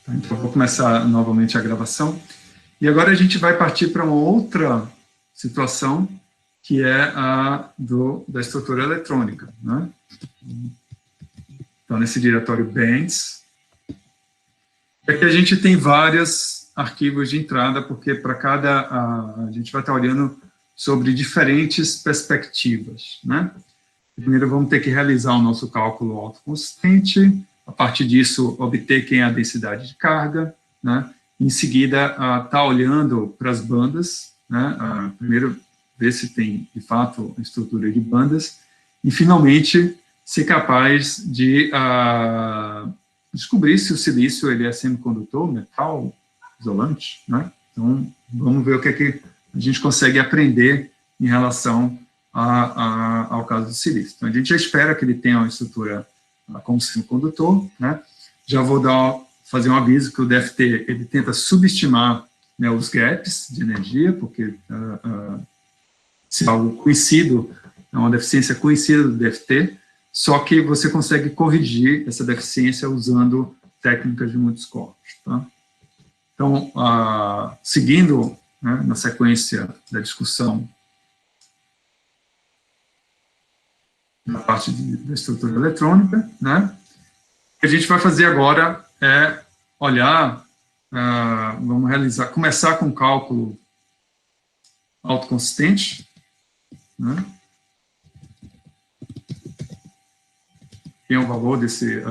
Então, vou começar novamente a gravação. E agora a gente vai partir para uma outra situação, que é a da estrutura eletrônica, né? Então, nesse diretório bands, aqui a gente tem vários arquivos de entrada, porque para cada... a gente vai estar olhando sobre diferentes perspectivas, né? Primeiro, vamos ter que realizar o nosso cálculo autoconsistente, a partir disso, obter quem é a densidade de carga, né? Em seguida, tá olhando para as bandas, né? Primeiro, ver se tem, de fato, a estrutura de bandas, e, finalmente, ser capaz de descobrir se o silício ele é semicondutor, metal, isolante, né? Então, vamos ver o que é que a gente consegue aprender em relação ao caso do silício. Então, a gente já espera que ele tenha uma estrutura como semicondutor, né? Já vou fazer um aviso que o DFT ele tenta subestimar, né, os gaps de energia, porque se é algo conhecido, é uma deficiência conhecida do DFT, só que você consegue corrigir essa deficiência usando técnicas de muitos corpos, tá? Então, seguindo, né, na sequência da discussão na parte da estrutura eletrônica, né? O que a gente vai fazer agora é olhar, vamos começar com o cálculo autoconsistente, né? Tem o valor desse...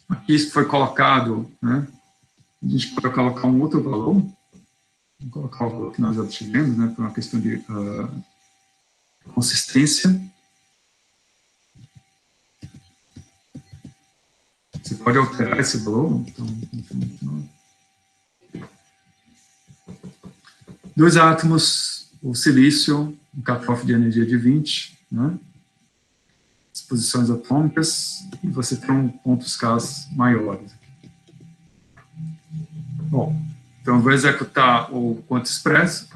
aqui foi colocado, né? A gente pode colocar um outro valor, vamos colocar o valor que nós já tivemos, né? Por uma questão de consistência. Você pode alterar esse valor. Então, 2 átomos, o silício, um cut-off de energia de 20, né? Disposições atômicas, e você tem pontos K maiores. Bom, então eu vou executar o quanto expresso.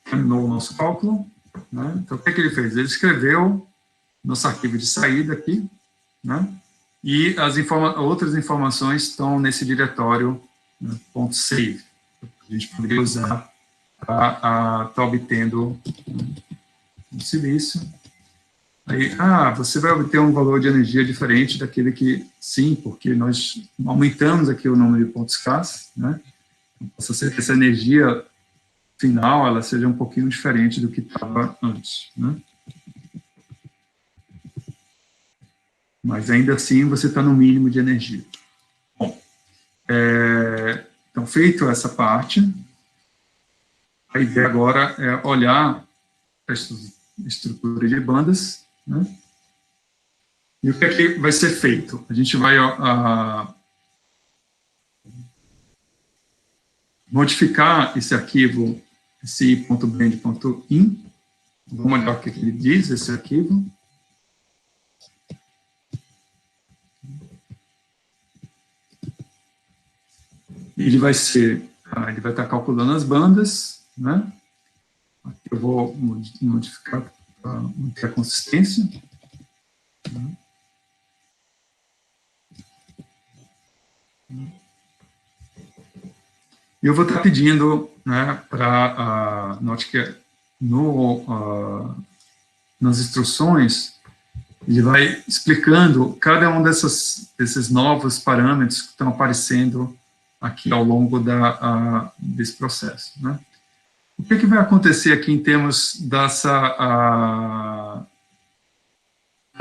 Terminou o nosso cálculo, né? Então, o que ele fez? Ele escreveu nosso arquivo de saída aqui, né? E as outras informações estão nesse diretório, né, .save. A gente poderia usar para estar obtendo um silício. Aí, você vai obter um valor de energia diferente daquele que... Sim, porque nós aumentamos aqui o número de pontos K, né? Possa ser que essa energia final ela seja um pouquinho diferente do que estava antes, né? Mas ainda assim você está no mínimo de energia. Bom, então feito essa parte, a ideia agora é olhar a estrutura de bandas, né? E o que é que vai ser feito? A gente vai modificar esse arquivo, esse .blend.in. Vamos olhar o que ele diz, esse arquivo. Ele vai estar calculando as bandas, né? Aqui eu vou modificar para manter a consistência. E eu vou estar pedindo, né, para note que nas instruções ele vai explicando cada um desses novos parâmetros que estão aparecendo aqui ao longo desse processo, né? O que vai acontecer aqui em termos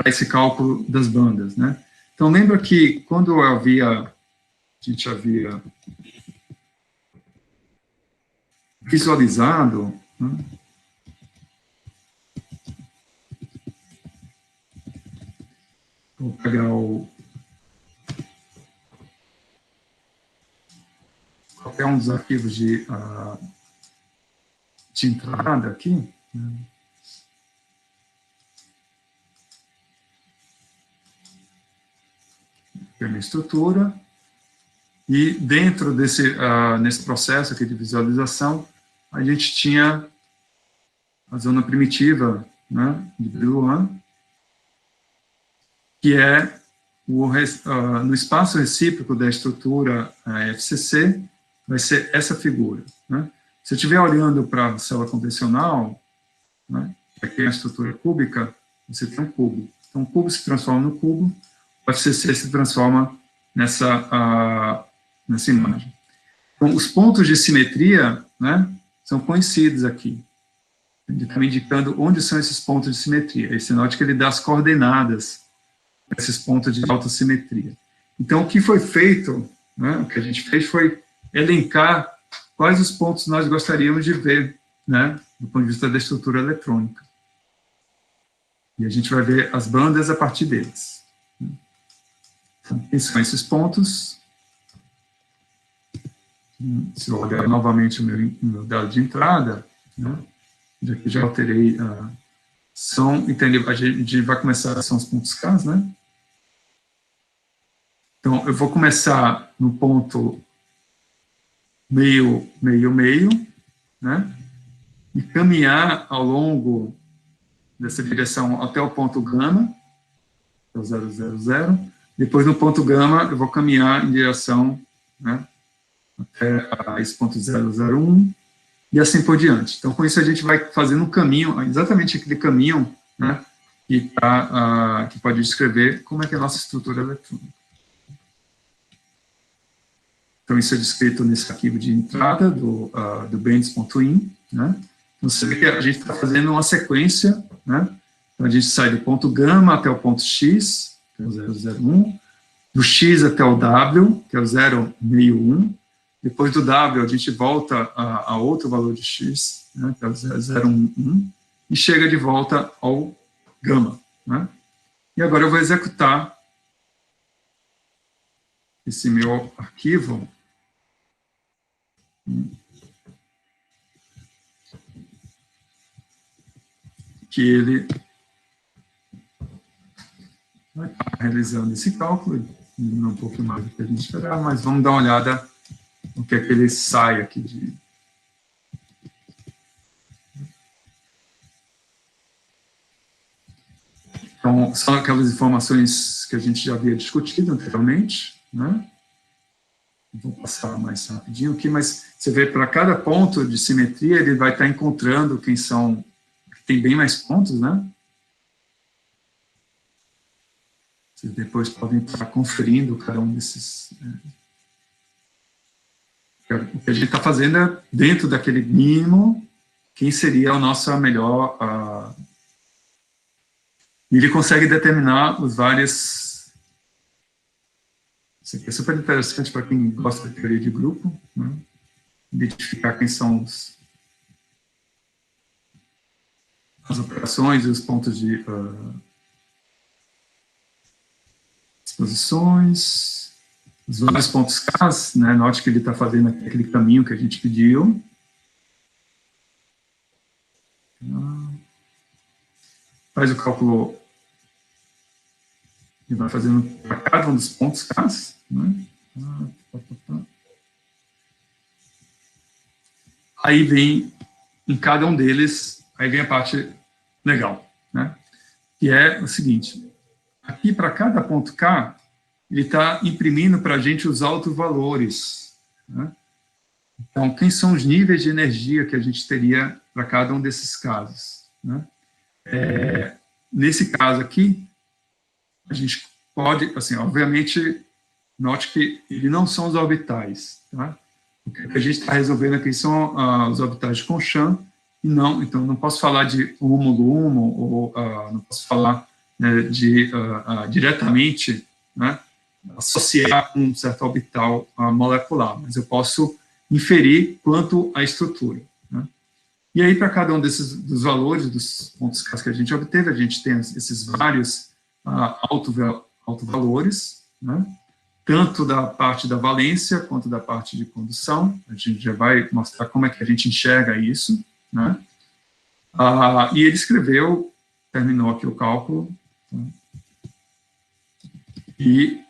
esse cálculo das bandas, né? Então, lembra que quando a gente havia visualizado, né? Vou pegar qualquer um dos arquivos de de entrada aqui, né? Pela estrutura, e dentro nesse processo aqui de visualização, a gente tinha a zona primitiva, né, de Brillouin, que é no espaço recíproco da estrutura FCC, vai ser essa figura, né? Se eu estiver olhando para a célula convencional, né, aqui é a estrutura cúbica, você tem um cubo. Então, o cubo se transforma no cubo, o FCC se transforma nessa imagem. Então, os pontos de simetria, né, são conhecidos aqui. Ele está me indicando onde são esses pontos de simetria. Esse note que ele dá as coordenadas para esses pontos de alta simetria. Então, o que foi feito, né, o que a gente fez foi elencar quais os pontos nós gostaríamos de ver, né, do ponto de vista da estrutura eletrônica. E a gente vai ver as bandas a partir deles. Então, quem são esses pontos? Se eu olhar novamente o meu dado de entrada, né, já alterei, entendeu? A gente vai começar, são os pontos K, né? Então, eu vou começar no ponto meio, né? E caminhar ao longo dessa direção até o ponto gama, que é o 000. Depois, no ponto gama, eu vou caminhar em direção, né, até esse ponto 001, e assim por diante. Então, com isso, a gente vai fazendo um caminho, exatamente aquele caminho, né, que pode descrever como é que é a nossa estrutura eletrônica. Então, isso é descrito nesse arquivo de entrada do bands.in, né? Então, você vê que a gente está fazendo uma sequência, né? Então, a gente sai do ponto gama até o ponto x, que é o 001, do x até o w, que é o 061, depois do w a gente volta a outro valor de x, né? Que é o 011, e chega de volta ao gama, né? E agora eu vou executar esse meu arquivo, que ele vai estar realizando esse cálculo, um pouco mais do que a gente esperava, mas vamos dar uma olhada no que é que ele sai aqui de... Então, são aquelas informações que a gente já havia discutido anteriormente, né? Vou passar mais rapidinho aqui, mas você vê para cada ponto de simetria, ele vai estar encontrando quem são, tem bem mais pontos, né? Vocês depois podem estar conferindo cada um desses. O que a gente está fazendo é, dentro daquele mínimo, quem seria a nossa melhor... ele consegue determinar os vários... Isso aqui é super interessante para quem gosta de teoria de grupo, né? Identificar quem são as operações e os pontos de exposições, os vários pontos K, né? Note que ele está fazendo aquele caminho que a gente pediu. Faz o cálculo, e vai fazendo para cada um dos pontos K, né? Aí vem, em cada um deles, aí vem a parte legal, né? Que é o seguinte, aqui para cada ponto K, ele está imprimindo para a gente os autovalores, né? Então, quem são os níveis de energia que a gente teria para cada um desses casos, né? Nesse caso aqui, a gente pode, assim, obviamente, note que eles não são os orbitais, tá? O que a gente está resolvendo aqui são os orbitais de Conchamp, e não, então não posso falar de HOMO-LUMO, ou não posso falar, né, diretamente, né, associar um certo orbital molecular, mas eu posso inferir quanto à estrutura, né? E aí, para cada um dos valores, dos pontos que a gente obteve, a gente tem esses vários autovalores, né? Tanto da parte da valência, quanto da parte de condução. A gente já vai mostrar como é que a gente enxerga isso, né? E ele escreveu, terminou aqui o cálculo, né? E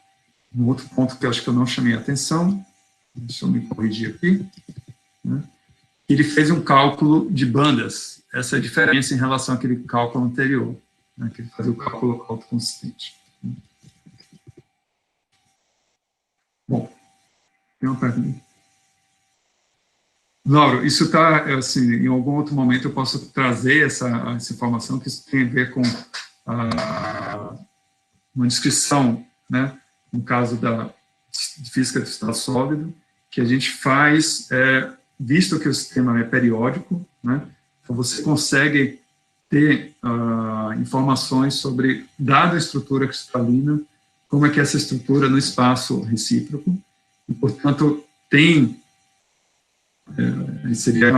um outro ponto que eu acho que eu não chamei a atenção, deixa eu me corrigir aqui, né? Ele fez um cálculo de bandas, essa é a diferença em relação àquele cálculo anterior, né? Que ele fazia o cálculo autoconsistente. Bom, tem uma pergunta. Lauro, isso está, assim, em algum outro momento eu posso trazer essa informação, que isso tem a ver com uma descrição, né, no caso da física do estado sólido, que a gente faz, visto que o sistema é periódico, né, então você consegue ter informações sobre, dada a estrutura cristalina, como é que é essa estrutura no espaço recíproco, e, portanto, tem, seria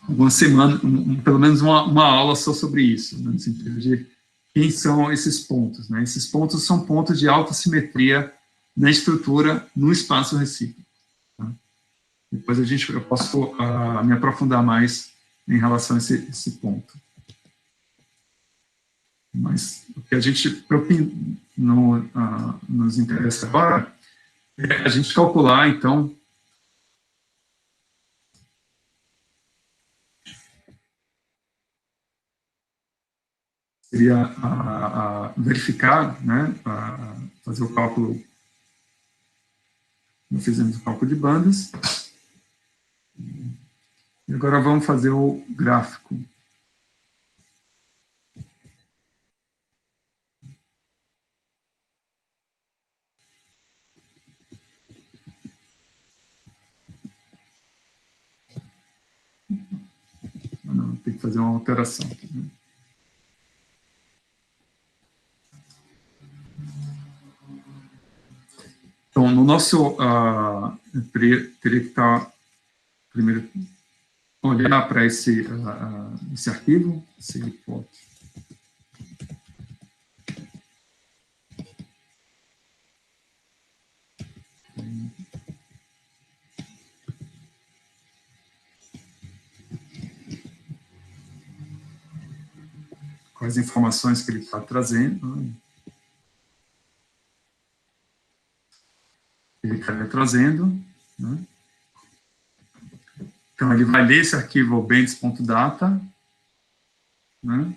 uma semana, pelo menos uma aula só sobre isso, né, no sentido de quem são esses pontos, né? Esses pontos são pontos de alta simetria na estrutura, no espaço recíproco. Tá? Depois eu posso me aprofundar mais em relação a esse ponto. Mas o que a gente nos interessa agora é a gente calcular, então, seria verificar, né, fazer o cálculo, nós fizemos o cálculo de bandas, e agora vamos fazer o gráfico. Não, tem que fazer uma alteração. Então, no nosso, teria que estar, primeiro, olhar para esse arquivo, esse report. Quais informações que ele está trazendo. Ele estaria trazendo. Né? Então, ele vai ler esse arquivo bends.data. Né?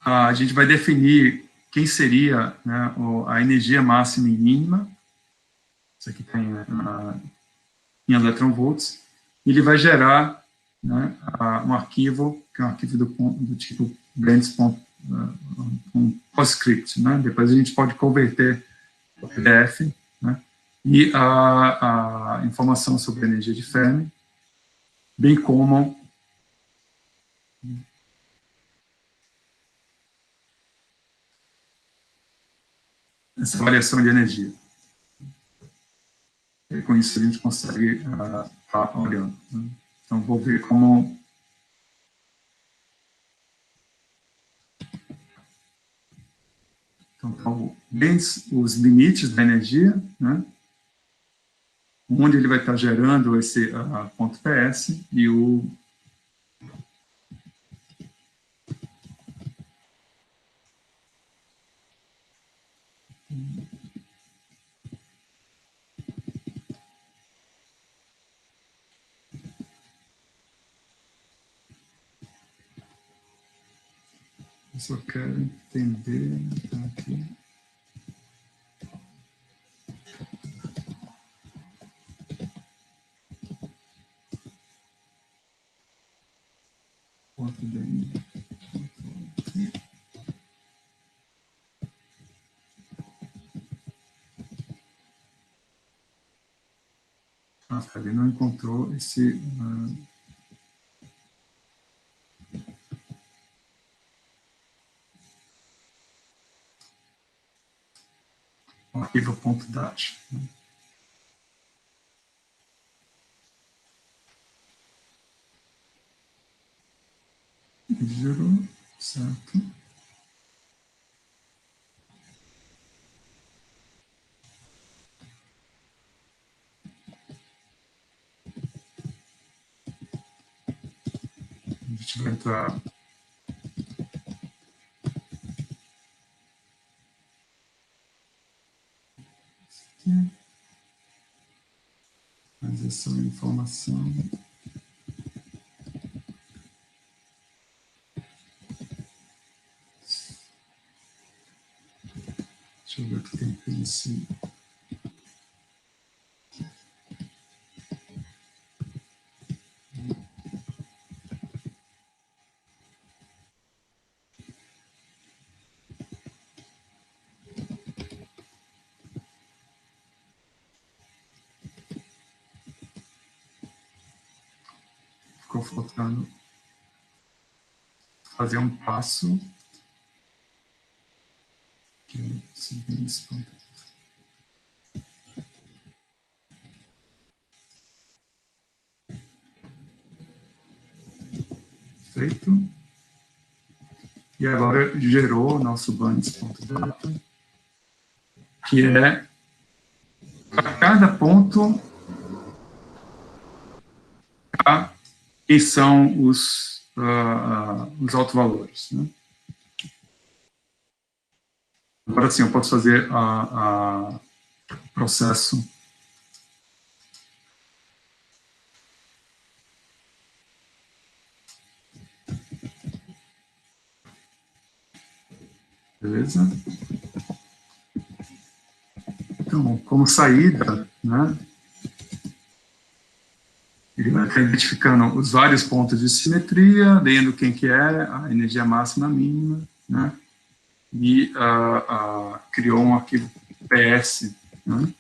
A gente vai definir quem seria, né, a energia máxima e mínima. Isso aqui tem em electron-volts. Ele vai gerar, né, um arquivo, que é um arquivo do tipo blends.com PostScript. Né? Depois a gente pode converter para PDF, né? E a informação sobre a energia de Fermi, bem como essa variação de energia. E com isso a gente consegue estar olhando. Né? Então, vou ver como... Então, os limites da energia, né? Onde ele vai estar gerando esse ponto PS e o... Eu só quero entender aqui. Ponto daí. Ele não encontrou esse... arquivo.dat. Né? Gerou, certo? gente vai entrar... Mas essa informação... Deixa eu ver o que tem aqui nesse... Ficou faltando fazer um passo que é subir esse ponto. Feito. E agora gerou o nosso bands.data, que é para cada ponto quem são os autovalores, né? Agora sim, eu posso fazer o processo. Beleza? Então, como saída, né, ele vai estar identificando os vários pontos de simetria, lendo quem que é, a energia máxima mínima, né, e criou um arquivo PS, né.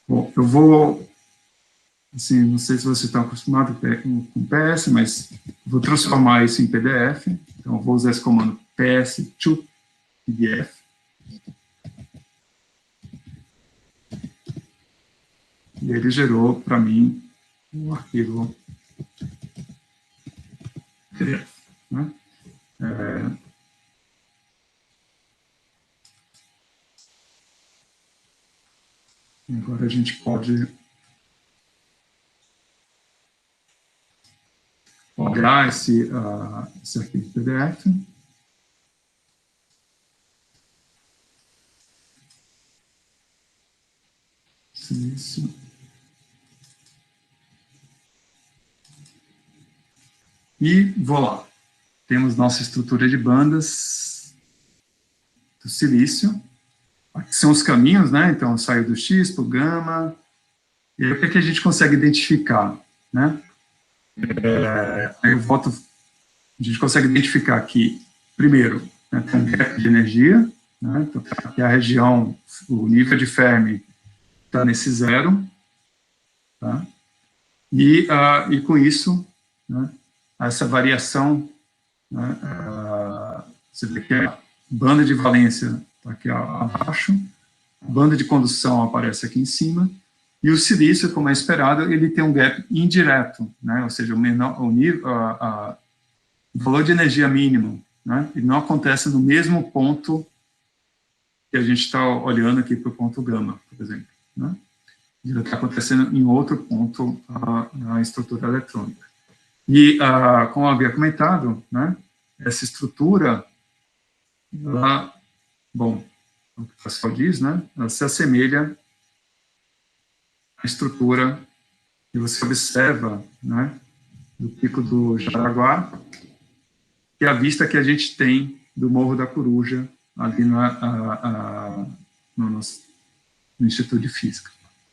Bom, eu vou, assim, não sei se vocês estão acostumados com PS, mas vou transformar isso em PDF, então eu vou usar esse comando PS to PDF. E ele gerou para mim um arquivo PDF, né? Agora a gente pode olhar esse arquivo PDF. Silício. E vou lá. Temos nossa estrutura de bandas do silício. Aqui são os caminhos, né? Então, saiu do X para o gama. E aí, o que, é que a gente consegue identificar, né? A gente consegue identificar aqui, primeiro, né, tem um gap de energia, né? Então, aqui a região, o nível de Fermi está nesse zero, tá? E com isso, né, essa variação, né, você vê que a banda de valência está aqui abaixo, a banda de condução aparece aqui em cima, e o silício, como é esperado, ele tem um gap indireto, né, ou seja, o valor de energia mínimo, né, ele não acontece no mesmo ponto que a gente está olhando aqui para o ponto gama, por exemplo, né? Ele está acontecendo em outro ponto na estrutura eletrônica. E, como eu havia comentado, né, essa estrutura, ela, bom, o que o Pascal diz, né, ela se assemelha à estrutura que você observa, né, do Pico do Jaraguá, que é a vista que a gente tem do Morro da Coruja, ali no Instituto de Física.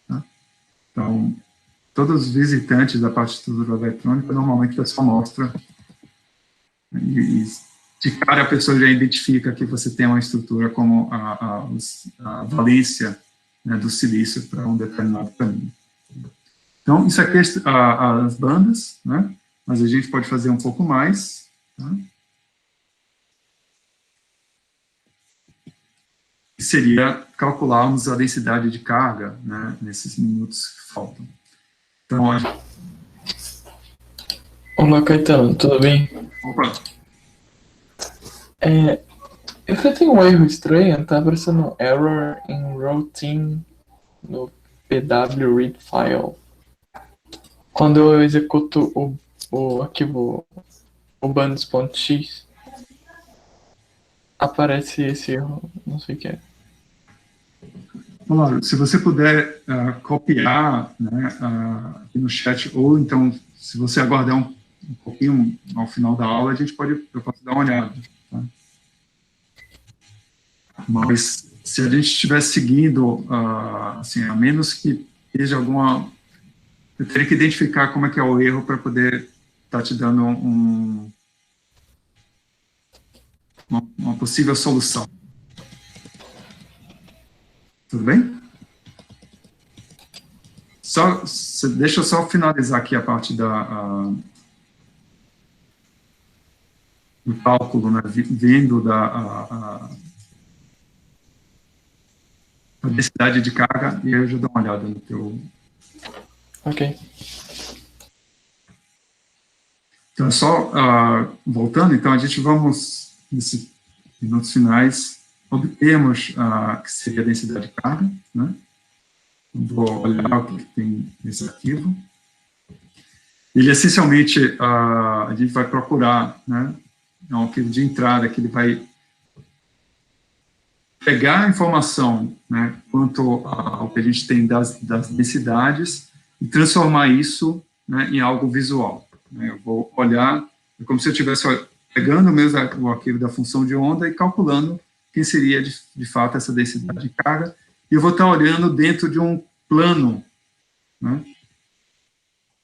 Tá? Então, todos os visitantes da parte de estrutura eletrônica, normalmente, a pessoa mostra, e de cara a pessoa já identifica que você tem uma estrutura como a valência, né, do silício para um determinado caminho. Então, isso aqui é as bandas, né, mas a gente pode fazer um pouco mais. Tá? Que seria calcularmos a densidade de carga, né, nesses minutos que faltam. Então, olha... Olá, Caetano, tudo bem? Opa! Eu tenho um erro estranho, tá aparecendo error in routine no pw read file. Quando eu executo o o arquivo o bandos.x, aparece esse erro, não sei o que é. Olá, se você puder copiar, né, aqui no chat, ou então, se você aguardar um pouquinho ao final da aula, eu posso dar uma olhada. Tá? Mas se a gente estiver seguindo, assim, a menos que seja alguma... Eu teria que identificar como é que é o erro para poder estar te dando uma possível solução. Tudo bem? Deixa eu só finalizar aqui a parte do cálculo, né, vendo a densidade de carga, e aí eu já dou uma olhada no teu... Ok. Então, só voltando, então, a gente vamos, nesses minutos finais, obtermos que seria a densidade de carga, né? Vou olhar o que tem nesse arquivo. Ele, essencialmente, a gente vai procurar, né, um arquivo de entrada que ele vai pegar a informação, né, quanto ao que a gente tem das densidades e transformar isso, né, em algo visual. Né? Eu vou olhar, é como se eu estivesse pegando mesmo o arquivo da função de onda e calculando quem seria, de fato, essa densidade de carga, e eu vou estar olhando dentro de um plano, né?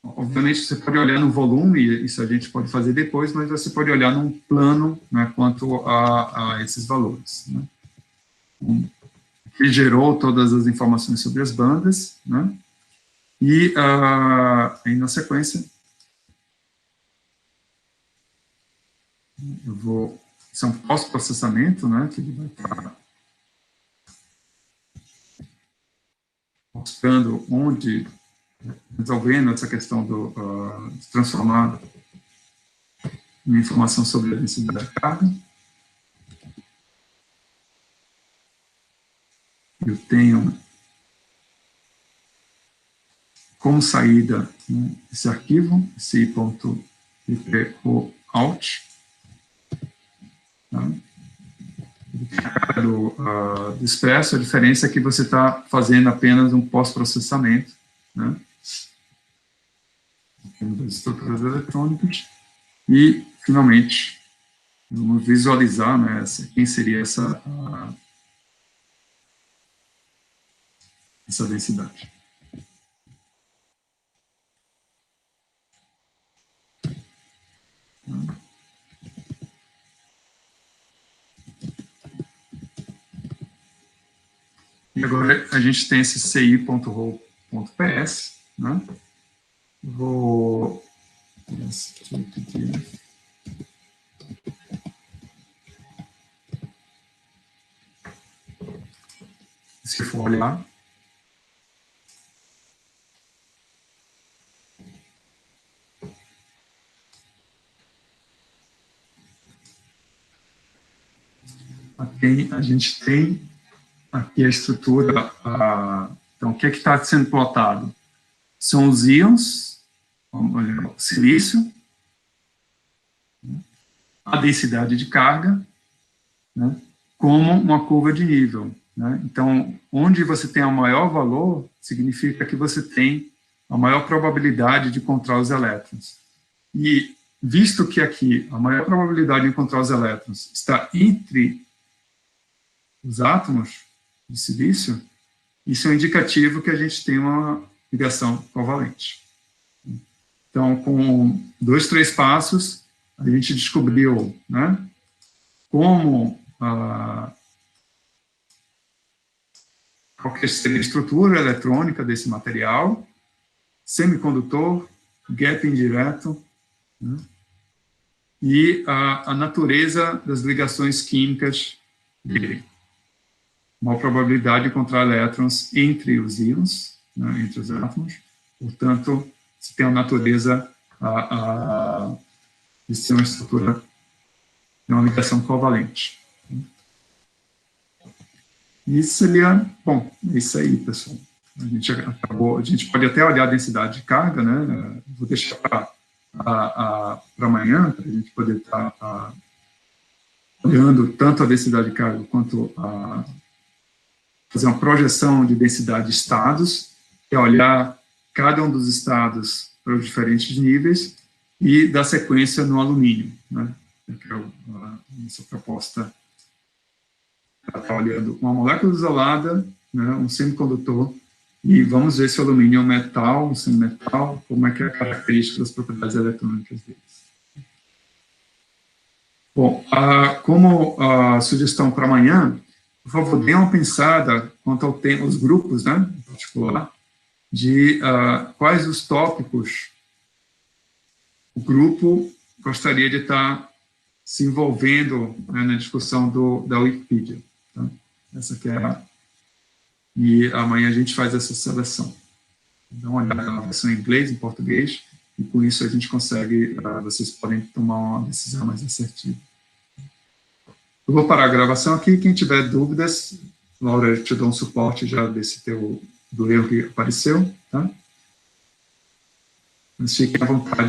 Obviamente, você pode olhar no volume, isso a gente pode fazer depois, mas você pode olhar num plano, né, quanto a esses valores, né? Que gerou todas as informações sobre as bandas, né? E aí, na sequência, eu vou... Isso é um pós-processamento, né, que ele vai estar mostrando onde, resolvendo essa questão de transformar uma informação sobre a densidade de carga. Eu tenho como saída, né, esse arquivo, esse i.ipout, tá? Do Expresso, a diferença é que você está fazendo apenas um pós-processamento, né, das estruturas eletrônicas, e, finalmente, vamos visualizar, né, quem seria essa densidade. E agora a gente tem esse ci.row.ps, né? Vou... Se for olhar, aqui a gente tem aqui a estrutura, então o que está sendo plotado? São os íons, vamos olhar o silício, a densidade de carga, né, como uma curva de nível, né? Então, onde você tem o maior valor, significa que você tem a maior probabilidade de encontrar os elétrons. E, visto que aqui a maior probabilidade de encontrar os elétrons está entre os átomos de silício, isso é um indicativo que a gente tem uma ligação covalente. Então, com 2, 3 passos, a gente descobriu, né, como qual que seria a estrutura eletrônica desse material, semicondutor, gap indireto, né, e a natureza das ligações químicas dele. Uma probabilidade de encontrar elétrons entre os íons, né, entre os átomos, portanto, se tem a natureza de ser uma estrutura de uma ligação covalente. Isso seria, bom, é isso aí, pessoal. A gente pode até olhar a densidade de carga, né? Vou deixar para para amanhã, para a gente poder estar olhando tanto a densidade de carga quanto fazer uma projeção de densidade de estados, que é olhar cada um dos estados para os diferentes níveis e dar sequência no alumínio, né? Que é a nossa proposta. Está olhando uma molécula isolada, né, um semicondutor, e vamos ver se o alumínio é um metal, um semimetal, como é que é a característica das propriedades eletrônicas deles. Bom, como sugestão para amanhã, por favor, dê uma pensada quanto ao tema, os grupos, né, em particular, de quais os tópicos o grupo gostaria de estar se envolvendo, né, na discussão da Wikipedia. Tá? Essa que é e amanhã a gente faz essa seleção. Dá uma olhada na versão em inglês, em português, e com isso a gente consegue, vocês podem tomar uma decisão mais assertiva. Eu vou parar a gravação aqui, quem tiver dúvidas, Laura, eu te dou um suporte já do erro que apareceu, tá? Mas fiquem à vontade.